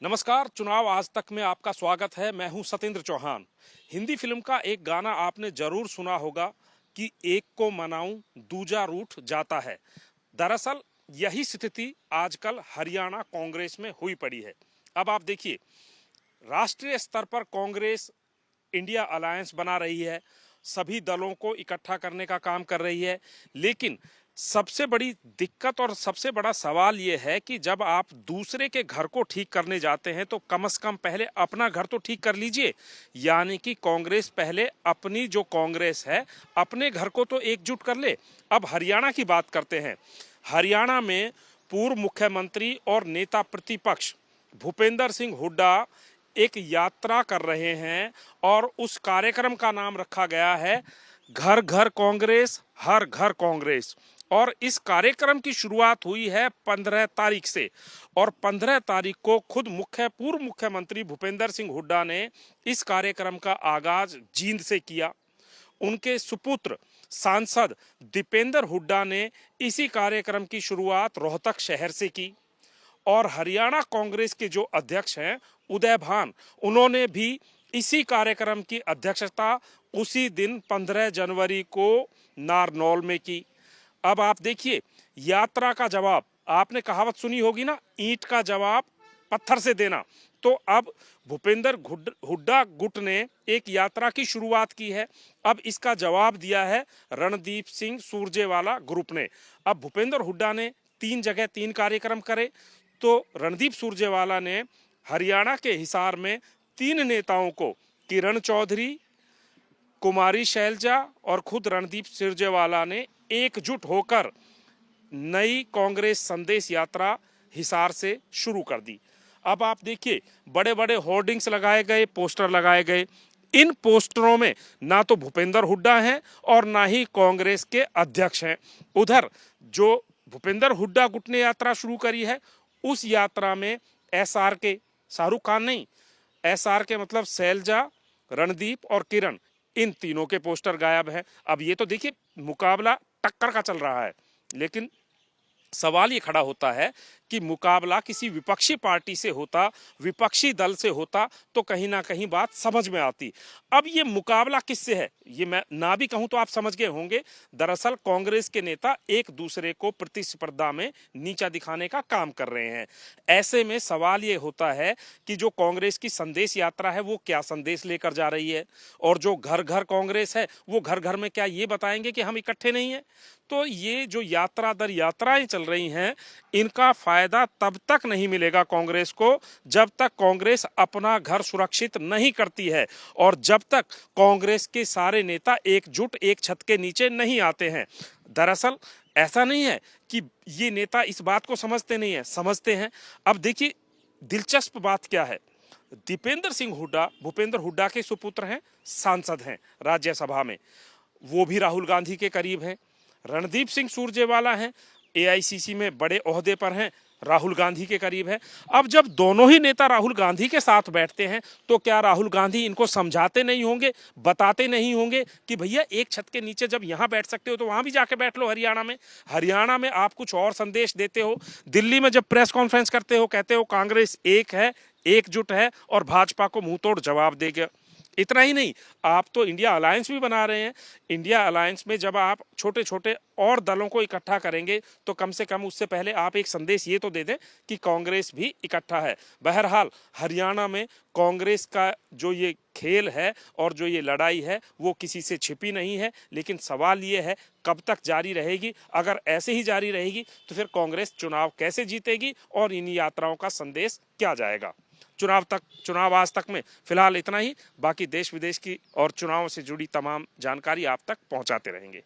नमस्कार, चुनाव आज तक में आपका स्वागत है। मैं हूं सतेंद्र चौहान। हिंदी फिल्म का एक गाना आपने जरूर सुना होगा कि एक को मनाऊं दूजा रूठ जाता है। दरअसल यही स्थिति आजकल हरियाणा कांग्रेस में हुई पड़ी है। अब आप देखिए, राष्ट्रीय स्तर पर कांग्रेस इंडिया अलायंस बना रही है, सभी दलों को इकट्ठा करने का काम कर रही है, लेकिन सबसे बड़ी दिक्कत और सबसे बड़ा सवाल यह है कि जब आप दूसरे के घर को ठीक करने जाते हैं तो कम से कम पहले अपना घर तो ठीक कर लीजिए। यानी कि कांग्रेस पहले अपनी जो कांग्रेस है अपने घर को तो एकजुट कर ले। अब हरियाणा की बात करते हैं। हरियाणा में पूर्व मुख्यमंत्री और नेता प्रतिपक्ष भूपेंद्र सिंह हुड्डा एक यात्रा कर रहे हैं और उस कार्यक्रम का नाम रखा गया है घर घर कांग्रेस हर घर कांग्रेस। और इस कार्यक्रम की शुरुआत हुई है 15 तारीख से और 15 तारीख को खुद पूर्व मुख्यमंत्री भूपेंद्र सिंह हुड्डा ने इस कार्यक्रम का आगाज जींद से किया। उनके सुपुत्र सांसद दीपेंद्र हुड्डा ने इसी कार्यक्रम की शुरुआत रोहतक शहर से की और हरियाणा कांग्रेस के जो अध्यक्ष हैं उदय भान, उन्होंने भी इसी कार्यक्रम की अध्यक्षता उसी दिन 15 जनवरी को नारनौल में की। अब आप देखिए, यात्रा का जवाब, आपने कहावत सुनी होगी ना, ईंट का जवाब पत्थर से देना। तो अब भूपेंद्र हुड्डा गुट ने एक यात्रा की शुरुआत की है। अब इसका जवाब दिया है रणदीप सिंह सुरजेवाला ग्रुप ने। अब भूपेंद्र हुड्डा ने 3 जगह 3 कार्यक्रम करे तो रणदीप सुरजेवाला ने हरियाणा के हिसार में 3 नेताओं को, किरण चौधरी, कुमारी शैलजा और खुद रणदीप सुरजेवाला ने एकजुट होकर नई कांग्रेस संदेश यात्रा हिसार से शुरू कर दी। अब आप देखिए, बड़े बड़े होर्डिंग्स लगाए गए, पोस्टर लगाए गए। इन पोस्टरों में ना तो भूपेंद्र हुड्डा हैं और ना ही कांग्रेस के अध्यक्ष हैं। उधर जो भूपेंद्र हुड्डा गुट ने यात्रा शुरू करी है उस यात्रा में एसआर के, शाहरुख खान नहीं, एसआर के मतलब शैलजा, रणदीप और किरण, इन तीनों के पोस्टर गायब हैं। अब ये तो देखिए, मुकाबला टक्कर का चल रहा है, लेकिन सवाल ये खड़ा होता है कि मुकाबला किसी विपक्षी पार्टी से होता, विपक्षी दल से होता तो कहीं ना कहीं बात समझ में आती। अब ये मुकाबला किससे है ये मैं ना भी कहूं तो आप समझ गए होंगे। दरअसल कांग्रेस के नेता एक दूसरे को प्रतिस्पर्धा में नीचा दिखाने का काम कर रहे हैं। ऐसे में सवाल ये होता है कि जो कांग्रेस की संदेश यात्रा है वो क्या संदेश लेकर जा रही है, और जो घर घर कांग्रेस है वो घर घर में क्या ये बताएंगे कि हम इकट्ठे नहीं है। तो ये जो यात्रा दर यात्राएं चल रही हैं, इनका फायदा तब तक नहीं मिलेगा कांग्रेस को जब तक कांग्रेस अपना घर सुरक्षित नहीं करती है और जब तक कांग्रेस के सारे नेता एकजुट एक छत के नीचे नहीं आते हैं। दरअसल ऐसा नहीं है कि ये नेता इस बात को समझते नहीं है, समझते हैं। अब देखिए, दिलचस्प बात क्या है, दीपेंद्र सिंह हुड्डा भूपेंद्र हुड्डा के सुपुत्र हैं, सांसद हैं राज्यसभा में, वो भी राहुल गांधी के करीब हैं। रणदीप सिंह सुरजेवाला हैं, एआईसीसी में बड़े ओहदे पर हैं, राहुल गांधी के करीब है। अब जब दोनों ही नेता राहुल गांधी के साथ बैठते हैं तो क्या राहुल गांधी इनको समझाते नहीं होंगे, बताते नहीं होंगे कि भैया एक छत के नीचे जब यहाँ बैठ सकते हो तो वहां भी जाके बैठ लो। हरियाणा में आप कुछ और संदेश देते हो, दिल्ली में जब प्रेस कॉन्फ्रेंस करते हो कहते हो कांग्रेस एक है, एकजुट है और भाजपा को मुंह तोड़ जवाब देगा। इतना ही नहीं, आप तो इंडिया अलायंस भी बना रहे हैं। इंडिया अलायंस में जब आप छोटे छोटे और दलों को इकट्ठा करेंगे तो कम से कम उससे पहले आप एक संदेश ये तो दे दें कि कांग्रेस भी इकट्ठा है। बहरहाल हरियाणा में कांग्रेस का जो ये खेल है और जो ये लड़ाई है वो किसी से छिपी नहीं है, लेकिन सवाल ये है कब तक जारी रहेगी। अगर ऐसे ही जारी रहेगी तो फिर कांग्रेस चुनाव कैसे जीतेगी और इन यात्राओं का संदेश क्या जाएगा। चुनाव आज तक में फिलहाल इतना ही। बाकी देश विदेश की और चुनाव से जुड़ी तमाम जानकारी आप तक पहुंचाते रहेंगे।